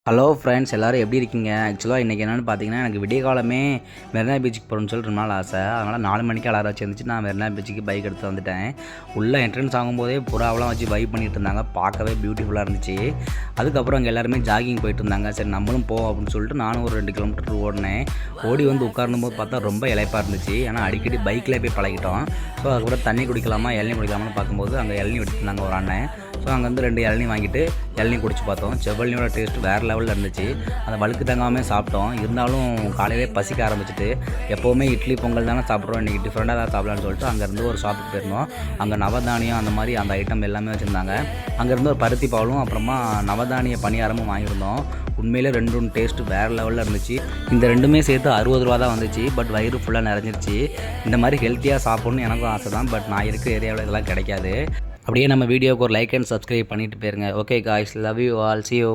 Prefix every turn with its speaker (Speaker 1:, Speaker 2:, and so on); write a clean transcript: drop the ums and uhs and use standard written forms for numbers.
Speaker 1: Hello friends, எல்லோரும் எப்படி இருக்கீங்க? ஆக்சுவலாக இன்றைக்கி என்னென்னு பார்த்தீங்கன்னா, எனக்கு விடிய காலமே மெரினா பீச்சுக்கு போகணுன்னு சொல்லிட்டு ரொம்ப நாள் ஆசை. அதனால் 4 மணிக்கு அலாரம் வச்சு இருந்துச்சு. நான் மெரினா பீச்சுக்கு பைக் எடுத்து வந்துட்டேன். உள்ளே என்ட்ரன்ஸ் ஆகும்போதே புறாவெல்லாம் வச்சு வைப் பண்ணிட்டு இருந்தாங்க. பார்க்கவே பியூட்டிஃபுல்லாக இருந்துச்சு. அதுக்கப்புறம் அங்கே எல்லாருமே ஜாகிங் போயிட்டு இருந்தாங்க. சரி நம்மளும் போவோம் அப்படின்னு சொல்லிட்டு நானும் ஒரு 2 கிலோமீட்டர் ஓடினேன். ஓடி வந்து உட்கார்ந்தும் போது பார்த்தா ரொம்ப இளைப்பாக இருந்துச்சு. ஏன்னா அடிக்கடி பைக்கில் போய் பழகிட்டோம். ஸோ அதுக்கப்புறம் தண்ணி குடிக்கலாமா இளநீ குடிக்கலாமான்னு பார்க்கும்போது அங்கே இளநீ விட்டுருந்தாங்க ஒரு அண்ணன். ஸோ அங்கேருந்து 2 இளநீ வாங்கிட்டு இளநீ குடிச்சு பார்த்தோம். செவ்வழினியோட டேஸ்ட் வேறு லெவலில் இருந்துச்சு. அந்த வழுக்கு தங்காமல் சாப்பிட்டோம். இருந்தாலும் காலையிலே பசிக்க ஆரம்பிச்சிட்டு, எப்போவுமே இட்லி பொங்கல் தானே சாப்பிட்றோம், இன்றைக்கி டிஃப்ரெண்ட்டாக தான் சாப்பிட்லான்னு சொல்லிட்டு அங்கேருந்து ஒரு ஷாப்புக்கு போயிருந்தோம். அங்கே நவதானியம் அந்த மாதிரி அந்த ஐட்டம் எல்லாமே வச்சுருந்தாங்க. அங்கேருந்து ஒரு பருத்தி பாலும் அப்புறமா நவதானிய பணியாரமும் வாங்கியிருந்தோம். உண்மையிலே ரெண்டும் டேஸ்ட்டு வேறு லெவலில் இருந்துச்சு. இந்த ரெண்டுமே சேர்த்து 60 ரூபா தான் வந்துச்சு. பட் வயிறு ஃபுல்லாக நிறைஞ்சிருச்சு. இந்த மாதிரி ஹெல்த்தியாக சாப்பிட்ணுன்னு எனக்கும் ஆசை தான். பட் நான் இருக்கிற ஏரியாவில் இதெல்லாம் கிடைக்காது. அப்படியே நம்ம வீடியோவுக்கு ஒரு லைக் அண்ட் சப்ஸ்கிரைப் பண்ணிட்டு போயிருங்க. Okay guys, love you all, see you.